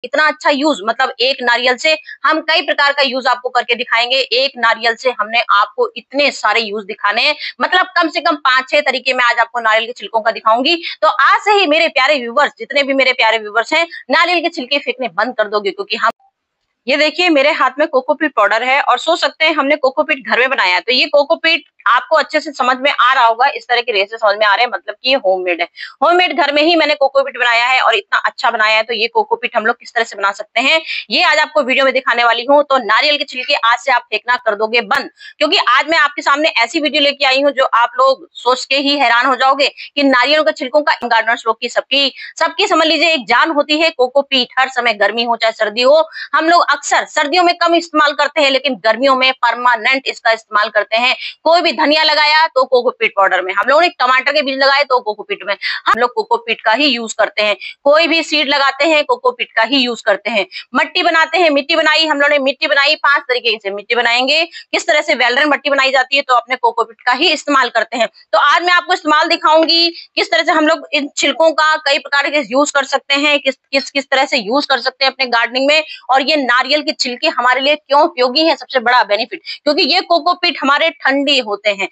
इतना अच्छा यूज, मतलब एक नारियल से हम कई प्रकार का यूज आपको करके दिखाएंगे। एक नारियल से हमने आपको इतने सारे यूज दिखाने हैं, मतलब कम से कम 5-6 तरीके मैं आज आपको नारियल के छिलकों का दिखाऊंगी। तो आज से ही मेरे प्यारे व्यूवर्स, जितने भी मेरे प्यारे व्यूवर्स हैं, नारियल के छिलके फेंकने बंद कर दोगे, क्योंकि हम ये देखिए मेरे हाथ में कोकोपीट पाउडर है और सोच सकते हैं हमने कोकोपीट घर में बनाया है। तो ये कोकोपीट आपको अच्छे से समझ में आ रहा होगा, इस तरह के रेसे समझ में आ रहे हैं, मतलब कि ये होममेड है। होममेड घर में ही मैंने कोकोपीट बनाया है और इतना अच्छा बनाया है। तो ये कोकोपीट हम लोग किस तरह से बना सकते हैं, ये आज आपको वीडियो में दिखाने वाली हूँ। तो नारियल के छिलके आज से आप फेंकना कर दोगे बंद, क्योंकि आज मैं आपके सामने ऐसी वीडियो लेके आई हूँ जो आप लोग सोच के ही हैरान हो जाओगे कि नारियल के छिलकों का गार्डनर्स लोग की सबकी सबकी समझ लीजिए एक जान होती है कोकोपीट। हर समय गर्मी हो चाहे सर्दी हो, हम लोग अक्सर सर्दियों में कम इस्तेमाल करते हैं, लेकिन गर्मियों में परमानेंट इसका इस्तेमाल करते हैं। कोई भी धनिया लगाया तो कोकोपीट पाउडर में, हम लोगों ने टमाटर के बीज लगाए तो कोकोपीट में, हम लोग कोकोपीट का ही यूज करते हैं। कोई भी सीड लगाते हैं कोकोपीट का ही यूज करते हैं। मट्टी बनाते हैं, मिट्टी बनाई, हम लोगों ने मिट्टी बनाई, 5 तरीके से मिट्टी बनाएंगे। किस तरह से वेल्डन मट्टी बनाई जाती है, तो अपने कोकोपीट का ही इस्तेमाल करते हैं। तो आज मैं आपको इस्तेमाल दिखाऊंगी किस तरह से हम लोग इन छिलकों का कई प्रकार के यूज कर सकते हैं, किस तरह से यूज कर सकते हैं अपने गार्डनिंग में। और ये नारियल के छिलके हमारे लिए क्यों उपयोगी है, सबसे बड़ा बेनिफिट, क्योंकि ये कोकोपीट हमारे ठंडे होते हैं,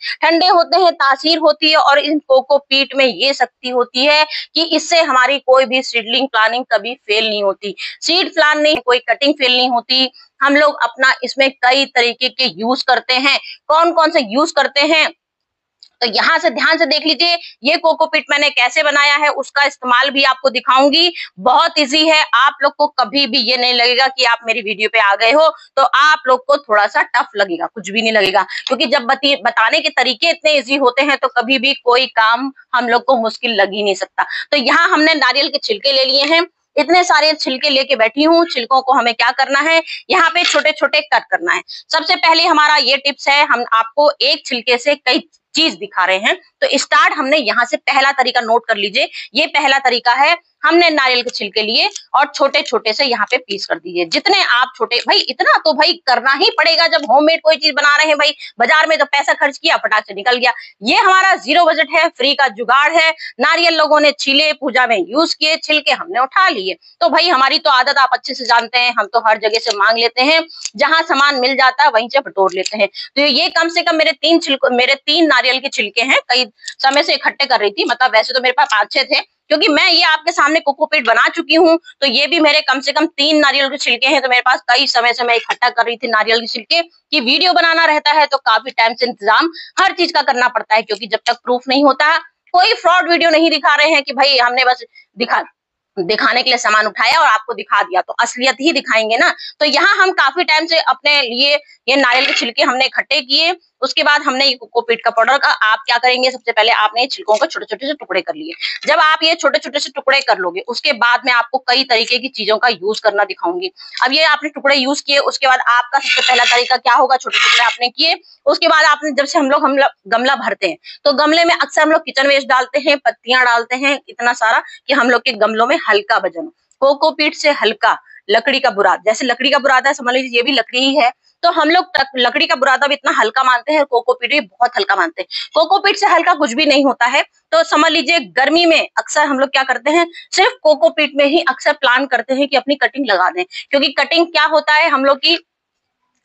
तासीर होती है। और इन कोकोपीट में ये शक्ति होती है कि इससे हमारी कोई भी सीडलिंग प्लानिंग कभी फेल नहीं होती, सीड प्लान नहीं, कोई कटिंग फेल नहीं होती। हम लोग अपना इसमें कई तरीके के यूज करते हैं। कौन कौन से यूज करते हैं, तो यहाँ से ध्यान से देख लीजिए। ये कोकोपीट मैंने कैसे बनाया है, उसका इस्तेमाल भी आपको दिखाऊंगी। बहुत इजी है, आप लोग को कभी भी ये नहीं लगेगा कि आप मेरी वीडियो पे आ गए हो तो आप लोग को थोड़ा सा टफ लगेगा, कुछ भी नहीं लगेगा, क्योंकि जब बताने के तरीके इतने इजी होते हैं तो कभी भी कोई काम हम लोग को मुश्किल लग ही नहीं सकता। तो यहाँ हमने नारियल के छिलके ले लिए हैं, इतने सारे छिलके लेके बैठी हूँ। छिलकों को हमें क्या करना है, यहाँ पे छोटे छोटे कट करना है। सबसे पहले हमारा ये टिप्स है, हम आपको एक छिलके से कई चीज दिखा रहे हैं। तो स्टार्ट हमने यहाँ से पहला तरीका नोट कर लीजिए। ये पहला तरीका है, हमने नारियल के छिलके लिए और छोटे छोटे से यहाँ पे पीस कर दीजिए। जितने आप छोटे, भाई इतना तो भाई करना ही पड़ेगा, जब होममेड कोई चीज बना रहे हैं। भाई बाजार में तो पैसा खर्च किया, फटाक से निकल गया। ये हमारा 0 बजट है, फ्री का जुगाड़ है। नारियल लोगों ने छीले, पूजा में यूज किए, छिलके हमने उठा लिए। तो भाई हमारी तो आदत आप अच्छे से जानते हैं, हम तो हर जगह से मांग लेते हैं, जहां सामान मिल जाता है वहीं से बटोर लेते हैं। तो ये कम से कम मेरे 3 नारियल के छिलके हैं, कई समय से इकट्ठे कर रही थी, मतलब वैसे तो मेरे पास 5-6 थे, क्योंकि मैं ये आपके सामने कोकोपीट बना चुकी हूँ। तो ये भी मेरे कम से कम 3 नारियल के छिलके हैं। तो मेरे पास कई समय से मैं इकट्ठा कर रही थी नारियल के छिलके, की वीडियो बनाना रहता है तो काफी टाइम से इंतजाम हर चीज का करना पड़ता है, क्योंकि जब तक प्रूफ नहीं होता, कोई फ्रॉड वीडियो नहीं दिखा रहे हैं कि भाई हमने बस दिखाने के लिए सामान उठाया और आपको दिखा दिया, तो असलियत ही दिखाएंगे ना। तो यहाँ हम काफी टाइम से अपने लिए ये नारियल के छिलके हमने इकट्ठे किए। उसके बाद हमने ये कोकोपीट का पाउडर का आप क्या करेंगे, सबसे पहले आपने छिलकों को छोटे छोटे से टुकड़े कर लिए। जब आप ये छोटे छोटे से टुकड़े कर लोगे, उसके बाद मैं आपको कई तरीके की चीजों का यूज करना दिखाऊंगी। अब ये आपने टुकड़े यूज किए, उसके बाद आपका सबसे पहला तरीका क्या होगा, छोटे टुकड़े आपने किए। उसके बाद आपने, जब से हम लोग गमला भरते हैं, तो गमले में अक्सर हम लोग किचन वेस्ट डालते हैं, पत्तियां डालते हैं इतना सारा कि हम लोग के गमलों में हल्का वजन। कोकोपीट से हल्का लकड़ी का बुरादा, जैसे लकड़ी का बुरादा समझ लीजिए ये भी लकड़ी ही है, तो हम लोग लकड़ी का बुरादा भी इतना हल्का मानते हैं, कोकोपीट भी बहुत हल्का मानते हैं। कोकोपीट से हल्का कुछ भी नहीं होता है। तो समझ लीजिए गर्मी में अक्सर हम लोग क्या करते हैं, सिर्फ कोकोपीट में ही अक्सर प्लान करते हैं कि अपनी कटिंग लगा दें, क्योंकि कटिंग क्या होता है, हम लोग की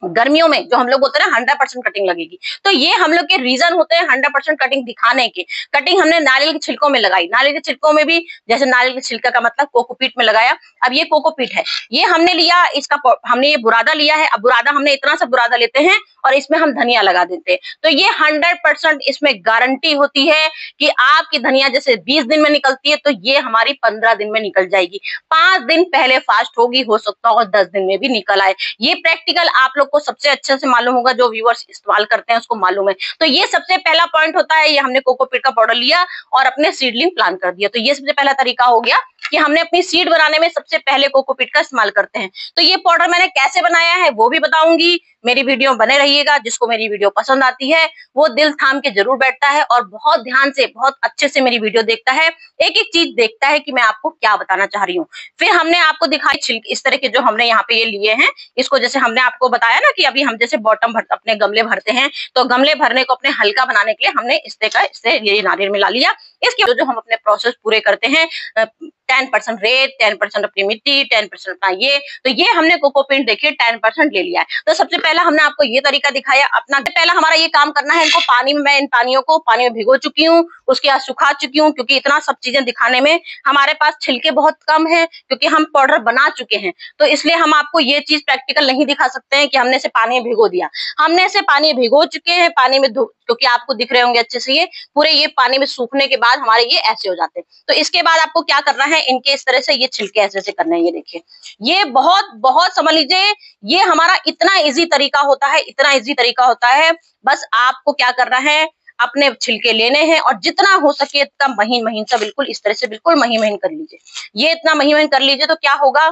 गर्मियों में जो हम लोग होते हैं ना 100% कटिंग लगेगी। तो ये हम लोग के रीजन होते हैं 100% कटिंग दिखाने के। कटिंग हमने नारियल के छिलकों में लगाई, नारियल के छिलकों में भी, जैसे नारियल के छिलका का मतलब कोकोपीट में लगाया। अब ये कोकोपीट है, ये हमने लिया, इसका हमने ये बुरादा लिया है। अब बुरादा हमने इतना सा बुरादा लेते हैं और इसमें हम धनिया लगा देते हैं। तो ये 100% इसमें गारंटी होती है कि आपकी धनिया जैसे 20 दिन में निकलती है, तो ये हमारी 15 दिन में निकल जाएगी। 5 दिन पहले फास्ट होगी, हो सकता है और 10 दिन में भी निकल आए। ये प्रैक्टिकल आप लोग को सबसे अच्छे से मालूम होगा, जो व्यूअर्स इस्तेमाल करते हैं उसको मालूम है। तो ये सबसे पहला पॉइंट होता है, ये हमने कोकोपीट का पाउडर लिया और अपने सीडलिंग प्लान कर दिया। तो ये सबसे पहला तरीका हो गया कि हमने अपनी सीड बनाने में सबसे पहले कोकोपीट का इस्तेमाल करते हैं। तो ये पाउडर मैंने कैसे बनाया है वो भी बताऊंगी, मेरी वीडियो बने रहिएगा। जिसको मेरी वीडियो पसंद आती है वो दिल थाम के जरूर बैठता है और बहुत ध्यान से, बहुत अच्छे से मेरी वीडियो देखता है, एक एक चीज देखता है कि मैं आपको क्या बताना चाह रही हूँ। फिर हमने आपको दिखाई छिलके, इस तरह के जो हमने यहाँ पे ये लिए हैं, इसको जैसे हमने आपको बताया ना कि अभी हम जैसे बॉटम अपने गमले भरते हैं, तो गमले भरने को अपने हल्का बनाने के लिए हमने इससे ये नारियल मिला लिया। इसके जो हम अपने प्रोसेस पूरे करते हैं, 10% रेत, 10% अपनी मिट्टी, 10% अपना ये, तो ये हमने कोकोपीट देखिए 10% ले लिया है। तो सबसे पहला हमने आपको ये तरीका दिखाया। अपना पहला हमारा ये काम करना है, इनको पानी में, मैं इन पानियों को पानी में भिगो चुकी हूँ, उसके बाद सुखा चुकी हूँ, क्योंकि इतना सब चीजें दिखाने में हमारे पास छिलके बहुत कम है, क्योंकि हम पाउडर बना चुके हैं। तो इसलिए हम आपको ये चीज प्रैक्टिकल नहीं दिखा सकते हैं कि हमने इसे पानी में भिगो दिया। हमने इसे पानी में भिगो चुके हैं, पानी में क्योंकि आपको दिख रहे होंगे अच्छे से, ये पूरे ये पानी में सूखने के बाद हमारे ये ऐसे हो जाते हैं। तो इसके बाद आपको क्या करना है, इनके इस तरह से ये छिलके ऐसे ऐसे करने हैं। ये देखिए, ये बहुत बहुत समझ लीजिए, ये हमारा इतना इजी तरीका होता है, इतना इजी तरीका होता है। बस आपको क्या करना है, अपने छिलके लेने हैं और जितना हो सके इतना महीन महीन सा, बिल्कुल इस तरह से बिल्कुल महीन महीन कर लीजिए। ये इतना महीन महीन कर लीजिए तो क्या होगा,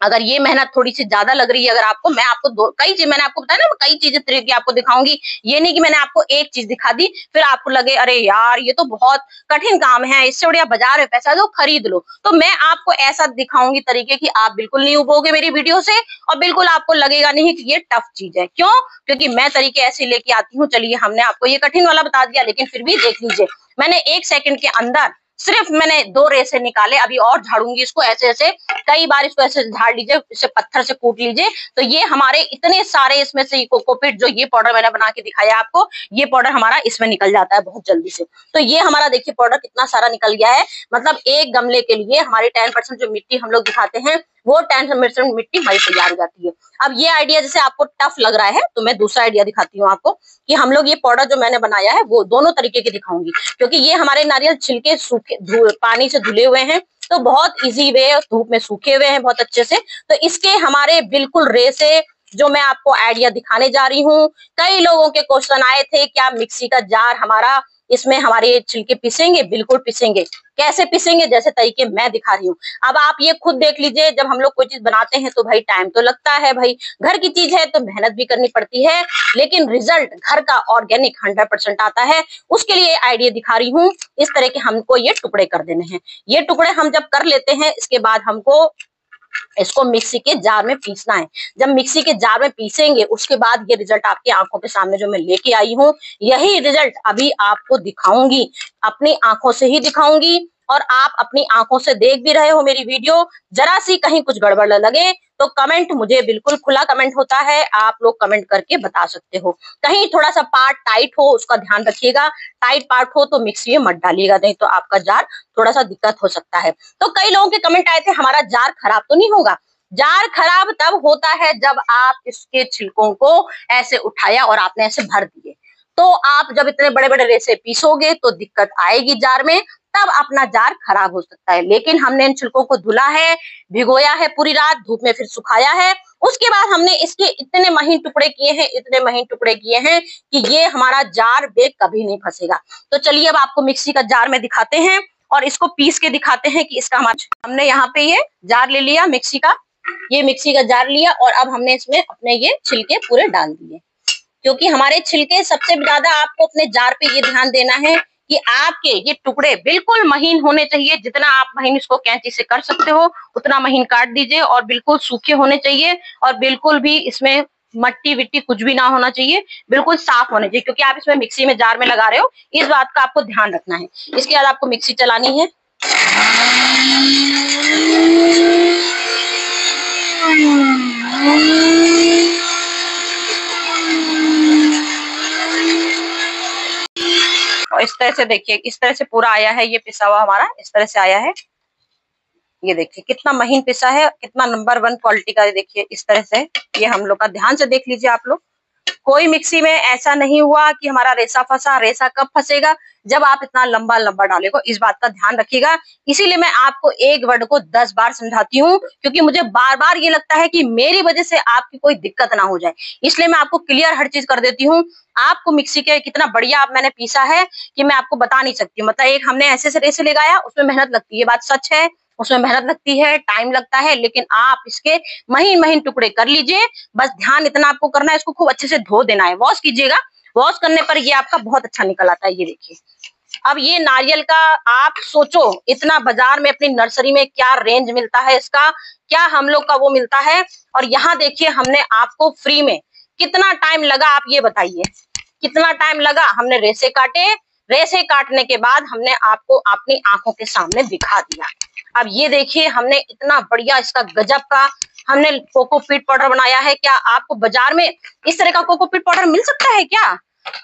अगर ये मेहनत थोड़ी सी ज्यादा लग रही है, अगर आपको, मैं आपको कई चीज मैंने आपको बताया ना, कई चीजें तरीके आपको दिखाऊंगी। ये नहीं कि मैंने आपको एक चीज दिखा दी फिर आपको लगे अरे यार ये तो बहुत कठिन काम है, इससे बढ़िया बाजार में पैसा दो खरीद लो। तो मैं आपको ऐसा दिखाऊंगी तरीके कि आप बिल्कुल नहीं उबोगे मेरी वीडियो से, और बिल्कुल आपको लगेगा नहीं कि ये टफ चीज है। क्यों? क्योंकि मैं तरीके ऐसे लेके आती हूँ। चलिए, हमने आपको ये कठिन वाला बता दिया, लेकिन फिर भी देख लीजिए, मैंने 1 सेकंड के अंदर सिर्फ मैंने 2 रेसे निकाले। अभी और झाड़ूंगी इसको ऐसे ऐसे, कई बार इसको ऐसे झाड़ लीजिए, इसे पत्थर से कूट लीजिए। तो ये हमारे इतने सारे इसमें से कोकोपीट, जो ये पाउडर मैंने बना के दिखाया आपको, ये पाउडर हमारा इसमें निकल जाता है बहुत जल्दी से। तो ये हमारा देखिए पाउडर कितना सारा निकल गया है। मतलब एक गमले के लिए हमारी 10% जो मिट्टी हम लोग दिखाते हैं, वो 10% मिट्टी हमारी तैयार हो जाती है। अब ये आइडिया जैसे आपको टफ लग रहा है, तो मैं दूसरा आइडिया दिखाती हूँ आपको कि हम लोग ये पाउडर जो मैंने बनाया है वो दोनों तरीके के दिखाऊंगी, क्योंकि ये हमारे नारियल छिलके सूखे पानी से धुले हुए हैं, तो बहुत इजी वे, धूप में सूखे हुए हैं बहुत अच्छे से। तो इसके हमारे बिल्कुल रेसे जो मैं आपको आइडिया दिखाने जा रही हूँ। कई लोगों के क्वेश्चन आए थे, क्या मिक्सी का जार हमारा, इसमें हमारे छिलके पिसेंगे? बिल्कुल पिसेंगे। कैसे पिसेंगे? जैसे तरीके मैं दिखा रही हूँ। अब आप ये खुद देख लीजिए, जब हम लोग कोई चीज बनाते हैं तो भाई टाइम तो लगता है, भाई घर की चीज है तो मेहनत भी करनी पड़ती है, लेकिन रिजल्ट घर का ऑर्गेनिक 100% आता है। उसके लिए आइडिया दिखा रही हूँ। इस तरह के हमको ये टुकड़े कर देने हैं। ये टुकड़े हम जब कर लेते हैं, इसके बाद हमको इसको मिक्सी के जार में पीसना है। जब मिक्सी के जार में पीसेंगे, उसके बाद ये रिजल्ट आपकी आंखों के सामने जो मैं लेके आई हूँ, यही रिजल्ट अभी आपको दिखाऊंगी, अपनी आंखों से ही दिखाऊंगी। और आप अपनी आंखों से देख भी रहे हो मेरी वीडियो। जरा सी कहीं कुछ गड़बड़ लगे तो कमेंट, मुझे बिल्कुल खुला कमेंट होता है, आप लोग कमेंट करके बता सकते हो। कहीं थोड़ा सा पार्ट टाइट हो उसका ध्यान रखिएगा, टाइट पार्ट हो तो मिक्सी में मत डालिएगा, नहीं तो आपका जार थोड़ा सा दिक्कत हो सकता है। तो कई लोगों के कमेंट आए थे, हमारा जार खराब तो नहीं होगा? जार खराब तब होता है जब आप इसके छिलकों को ऐसे उठाया और आपने ऐसे भर दिए। तो आप जब इतने बड़े बड़े रेसे पीसोगे तो दिक्कत आएगी जार में, तब अपना जार खराब हो सकता है। लेकिन हमने इन छिलकों को धुला है, भिगोया है पूरी रात, धूप में फिर सुखाया है। उसके बाद हमने इसके इतने महीन टुकड़े किए हैं, इतने महीन टुकड़े किए हैं कि ये हमारा जार बेग कभी नहीं फंसेगा। तो चलिए अब आपको मिक्सी का जार में दिखाते हैं और इसको पीस के दिखाते हैं कि इसका हमारा, हमने यहाँ पे ये जार ले लिया मिक्सी का, ये मिक्सी का जार लिया और अब हमने इसमें अपने ये छिलके पूरे डाल दिए। क्योंकि हमारे छिलके सबसे ज्यादा, आपको अपने जार पे ये ध्यान देना है कि आपके ये टुकड़े बिल्कुल महीन होने चाहिए। जितना आप महीन इसको कैंची से कर सकते हो उतना महीन काट दीजिए, और बिल्कुल सूखे होने चाहिए, और बिल्कुल भी इसमें मट्टी विट्टी कुछ भी ना होना चाहिए, बिल्कुल साफ होने चाहिए, क्योंकि आप इसमें मिक्सी में जार में लगा रहे हो, इस बात का आपको ध्यान रखना है। इसके बाद आपको मिक्सी चलानी है। और इस तरह से देखिए, इस तरह से पूरा आया है, ये पिसा हुआ हमारा इस तरह से आया है। ये देखिए कितना महीन पिसा है, कितना नंबर 1 क्वालिटी का। देखिए इस तरह से, ये हम लोग का ध्यान से देख लीजिए आप लोग। कोई मिक्सी में ऐसा नहीं हुआ कि हमारा रेसा फंसा। रेसा कब फंसेगा? जब आप इतना लंबा लंबा डालेगा, इस बात का ध्यान रखिएगा। इसीलिए मैं आपको एक वर्ड को 10 बार समझाती हूँ, क्योंकि मुझे बार बार ये लगता है कि मेरी वजह से आपकी कोई दिक्कत ना हो जाए, इसलिए मैं आपको क्लियर हर चीज कर देती हूँ। आपको मिक्सी के कितना बढ़िया आप मैंने पीसा है कि मैं आपको बता नहीं सकती। मतलब एक हमने ऐसे से रेसे लगाया, उसमें मेहनत लगती है, ये बात सच है, उसमें मेहनत लगती है, टाइम लगता है, लेकिन आप इसके महीन महीन टुकड़े कर लीजिए। बस ध्यान इतना आपको करना है, इसको खूब अच्छे से धो देना है, वॉश कीजिएगा। वॉश करने पर ये आपका बहुत अच्छा निकल आता है। ये देखिए, अब ये नारियल का आप सोचो, इतना बाजार में अपनी नर्सरी में क्या रेंज मिलता है इसका, क्या हम लोग का वो मिलता है। और यहाँ देखिए हमने आपको फ्री में, कितना टाइम लगा आप ये बताइए, कितना टाइम लगा। हमने रेसे काटे, रेसे काटने के बाद हमने आपको अपनी आंखों के सामने दिखा दिया। अब ये देखिए हमने इतना बढ़िया इसका गजब का हमने कोकोपीट पाउडर बनाया है। क्या आपको बाजार में इस तरह का कोकोपीट पाउडर मिल सकता है क्या?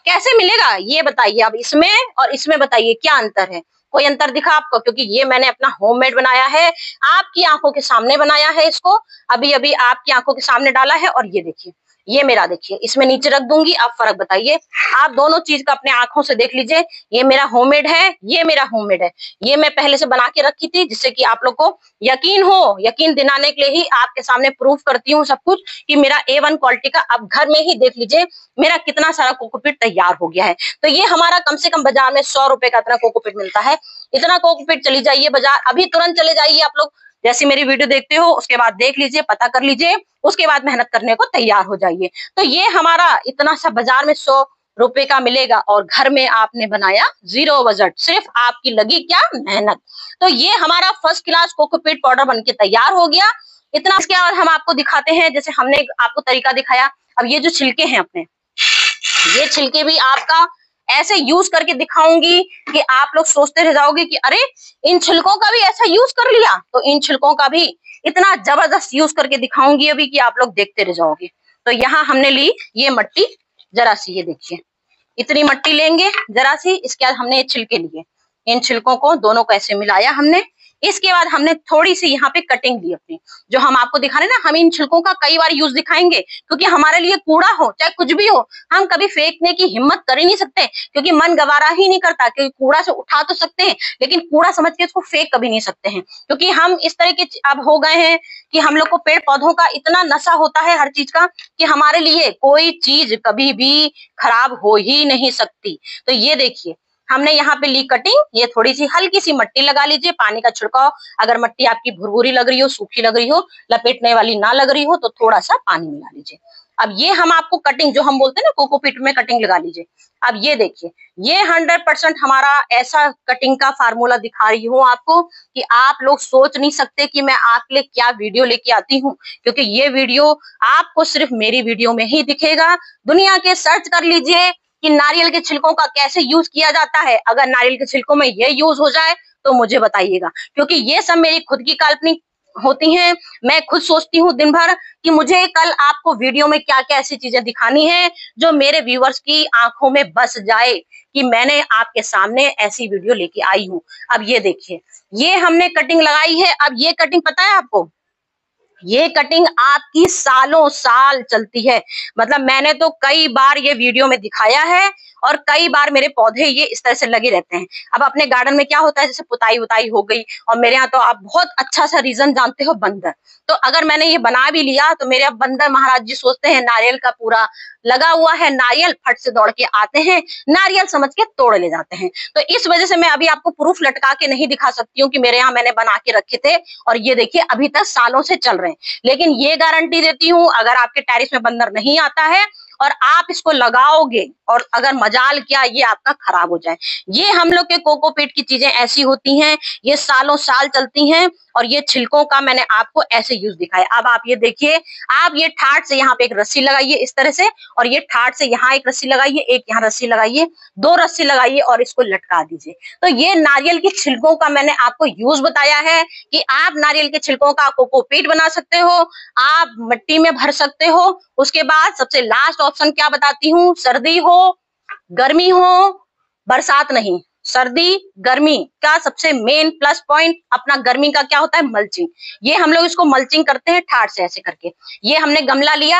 कैसे मिलेगा ये बताइए। अब इसमें और इसमें बताइए क्या अंतर है? कोई अंतर दिखा आपको? क्योंकि ये मैंने अपना होममेड बनाया है, आपकी आंखों के सामने बनाया है, इसको अभी अभी आपकी आंखों के सामने डाला है। और ये देखिए, ये मेरा देखिए, इसमें नीचे रख दूंगी, आप फर्क बताइए। आप दोनों चीज का अपने आंखों से देख लीजिए। ये मेरा होममेड है, ये मेरा होममेड है। ये मैं पहले से बना के रखी थी जिससे कि आप लोग को यकीन हो। यकीन दिलाने के लिए ही आपके सामने प्रूफ करती हूँ सब कुछ कि मेरा A1 क्वालिटी का। अब घर में ही देख लीजिए मेरा कितना सारा कोकोपीट तैयार हो गया है। तो ये हमारा कम से कम बाजार में 100 रुपए का इतना कोकोपीट मिलता है। इतना कोकोपीट चली जाइए बाजार, अभी तुरंत चले जाइए आप लोग। जैसे मेरी वीडियो देखते हो उसके बाद देख लीजिए, पता कर लीजिए, उसके बाद मेहनत करने को तैयार हो जाइए। तो ये हमारा इतना सा बाजार में 100 रुपए का मिलेगा और घर में आपने बनाया 0 बजट, सिर्फ आपकी लगी क्या मेहनत। तो ये हमारा फर्स्ट क्लास कोकोपीट पाउडर बनके तैयार हो गया। इतना इसके बाद हम आपको दिखाते हैं, जैसे हमने आपको तरीका दिखाया। अब ये जो छिलके हैं अपने, ये छिलके भी आपका ऐसे यूज करके दिखाऊंगी कि आप लोग सोचते रह जाओगे कि अरे इन छिलकों का भी ऐसा यूज कर लिया। तो इन छिलकों का भी इतना जबरदस्त यूज करके दिखाऊंगी अभी कि आप लोग देखते रह जाओगे। तो यहाँ हमने ली ये मट्टी जरा सी, ये देखिए इतनी मट्टी लेंगे जरा सी। इसके बाद हमने ये छिलके लिए, इन छिलकों को दोनों को ऐसे मिलाया हमने। इसके बाद हमने थोड़ी सी यहाँ पे कटिंग दी अपनी, जो हम आपको दिखा रहे हैं ना। हम इन छिलकों का कई बार यूज दिखाएंगे क्योंकि हमारे लिए कूड़ा हो चाहे कुछ भी हो, हम कभी फेंकने की हिम्मत कर ही नहीं सकते क्योंकि मन गवारा ही नहीं करता। क्योंकि कूड़ा से उठा तो सकते हैं लेकिन कूड़ा समझ के इसको फेंक कभी नहीं सकते हैं, क्योंकि हम इस तरह के अब हो गए हैं कि हम लोग को पेड़ पौधों का इतना नशा होता है हर चीज का कि हमारे लिए कोई चीज कभी भी खराब हो ही नहीं सकती। तो ये देखिए हमने यहाँ पे ली कटिंग, ये थोड़ी सी हल्की सी मट्टी लगा लीजिए, पानी का छिड़काव। अगर मट्टी आपकी भुरभुरी लग रही हो, सूखी लग रही हो, लपेटने वाली ना लग रही हो तो थोड़ा सा पानी मिला लीजिए। अब ये हम आपको कटिंग जो हम बोलते हैं ना कोकोपीट में कटिंग लगा लीजिए। अब ये देखिए ये 100% हमारा ऐसा कटिंग का फार्मूला दिखा रही हूँ आपको कि आप लोग सोच नहीं सकते कि मैं आपके लिए क्या वीडियो लेके आती हूँ, क्योंकि ये वीडियो आपको सिर्फ मेरी वीडियो में ही दिखेगा। दुनिया के सर्च कर लीजिए कि नारियल के छिलकों का कैसे यूज किया जाता है। अगर नारियल के छिलकों में ये यूज हो जाए तो मुझे बताइएगा, क्योंकि ये सब मेरी खुद की काल्पनिक होती हैं। मैं खुद सोचती हूँ दिन भर कि मुझे कल आपको वीडियो में क्या क्या ऐसी चीजें दिखानी है जो मेरे व्यूअर्स की आंखों में बस जाए कि मैंने आपके सामने ऐसी वीडियो लेके आई हूँ। अब ये देखिए ये हमने कटिंग लगाई है। अब ये कटिंग पता है आपको, ये कटिंग आपकी सालों साल चलती है। मतलब मैंने तो कई बार ये वीडियो में दिखाया है और कई बार मेरे पौधे ये इस तरह से लगे रहते हैं। अब अपने गार्डन में क्या होता है, जैसे पुताई उताई हो गई, और मेरे यहाँ तो आप बहुत अच्छा सा रीजन जानते हो, बंदर। तो अगर मैंने ये बना भी लिया तो मेरे अब बंदर महाराज जी सोचते हैं नारियल का पूरा लगा हुआ है नारियल, फट से दौड़ के आते हैं, नारियल समझ के तोड़ ले जाते हैं। तो इस वजह से मैं अभी आपको प्रूफ लटका के नहीं दिखा सकती हूँ कि मेरे यहाँ मैंने बना के रखे थे और ये देखिए अभी तक सालों से चल रहे हैं। लेकिन ये गारंटी देती हूँ अगर आपके टेरेस में बंदर नहीं आता है और आप इसको लगाओगे और अगर मजाल क्या ये आपका खराब हो जाए। ये हम लोग के कोकोपीट की चीजें ऐसी होती हैं, ये सालों साल चलती हैं। और ये छिलकों का मैंने आपको ऐसे यूज दिखाया। अब आप ये देखिए, आप ये ठाट से यहाँ पे एक रस्सी लगाइए इस तरह से, और ये ठाट से यहाँ एक रस्सी लगाइए, एक यहाँ रस्सी लगाइए, 2 रस्सी लगाइए और इसको लटका दीजिए। तो ये नारियल के छिलकों का मैंने आपको यूज बताया है कि आप नारियल के छिलकों का कोकोपीट बना सकते हो, आप मिट्टी में भर सकते हो। उसके बाद सबसे लास्ट ऑप्शन क्या बताती हूँ, सर्दी हो गर्मी हो बरसात नहीं, सर्दी गर्मी का सबसे मेन प्लस पॉइंट अपना गर्मी का क्या होता है, मल्चिंग। ये हम लोग इसको मल्चिंग करते हैं ठाट से ऐसे करके। ये हमने गमला लिया,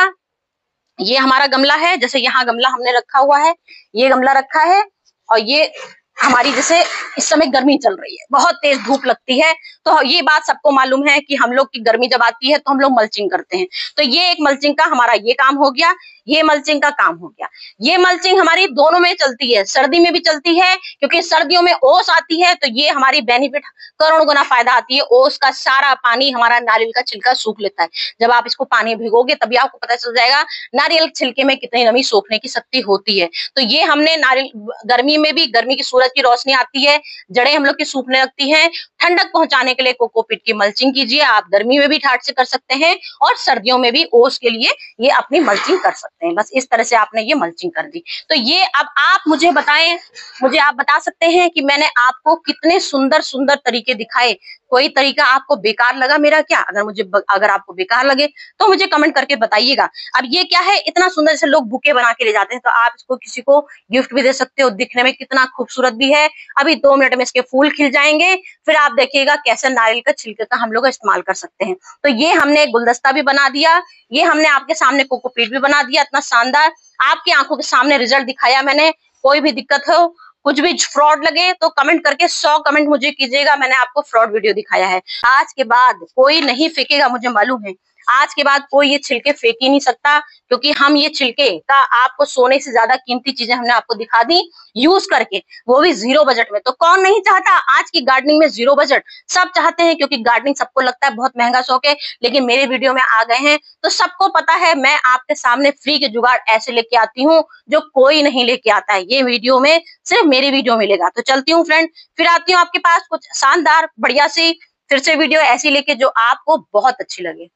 ये हमारा गमला है, जैसे यहाँ गमला हमने रखा हुआ है, ये गमला रखा है, और ये हमारी जैसे इस समय गर्मी चल रही है, बहुत तेज धूप लगती है। तो ये बात सबको मालूम है कि हम लोग की गर्मी जब आती है तो हम लोग मल्चिंग करते हैं। तो ये एक मल्चिंग का हमारा ये काम हो गया, ये मल्चिंग का काम हो गया। ये मल्चिंग हमारी दोनों में चलती है, सर्दी में भी चलती है क्योंकि सर्दियों में ओस आती है, तो ये हमारी बेनिफिट करोड़ गुना फायदा आती है। ओस का सारा पानी हमारा नारियल का छिलका सूख लेता है। जब आप इसको पानी भिगोगे तभी आपको पता चल जाएगा नारियल छिलके में कितनी नमी सोखने की शक्ति होती है। तो ये हमने नारियल गर्मी में भी, गर्मी की सूरत सूरज की रोशनी आती है, जड़ें हम लोग की सूखने लगती हैं। ठंडक पहुंचाने के लिए कोकोपीट की मल्चिंग कीजिए। आप गर्मी में भी ठाट से कर सकते हैं और सर्दियों में भी ओस के लिए ये अपनी मल्चिंग कर सकते हैं। बस इस तरह से आपने ये मल्चिंग कर दी। तो ये अब आप मुझे बताएं, मुझे आप बता सकते हैं कि मैंने आपको कितने सुंदर सुंदर तरीके दिखाए। कोई तरीका आपको बेकार लगा मेरा क्या? अगर आपको बेकार लगे तो मुझे कमेंट करके बताइएगा। अब ये क्या है, इतना सुंदर, जैसे लोग बुके बना के ले जाते हैं, तो आप इसको किसी को गिफ्ट भी दे सकते हो। दिखने में कितना खूबसूरत भी है। अभी 2 मिनट में इसके फूल खिल जाएंगे, फिर आप देखिएगा कैसे नारियल का छिलके का हम लोग इस्तेमाल कर सकते हैं। तो ये हमने गुलदस्ता भी बना दिया, ये हमने आपके सामने कोकोपीट भी बना दिया, इतना शानदार आपकी आंखों के सामने रिजल्ट दिखाया मैंने। कोई भी दिक्कत हो, कुछ भी फ्रॉड लगे तो कमेंट करके 100 कमेंट मुझे कीजिएगा, मैंने आपको फ्रॉड वीडियो दिखाया है। आज के बाद कोई नहीं फेंकेगा, मुझे मालूम है। आज के बाद कोई ये छिलके फेंक ही नहीं सकता, क्योंकि हम ये छिलके का आपको सोने से ज्यादा कीमती चीजें हमने आपको दिखा दी यूज करके, वो भी 0 बजट में। तो कौन नहीं चाहता आज की गार्डनिंग में 0 बजट? सब चाहते हैं, क्योंकि गार्डनिंग सबको लगता है बहुत महंगा शौक है, लेकिन मेरे वीडियो में आ गए हैं तो सबको पता है मैं आपके सामने फ्री के जुगाड़ ऐसे लेके आती हूँ जो कोई नहीं लेके आता है। ये वीडियो में सिर्फ मेरे वीडियो मिलेगा। तो चलती हूँ फ्रेंड, फिर आती हूँ आपके पास कुछ शानदार बढ़िया सी फिर से वीडियो ऐसी लेके जो आपको बहुत अच्छी लगे।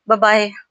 Bye bye.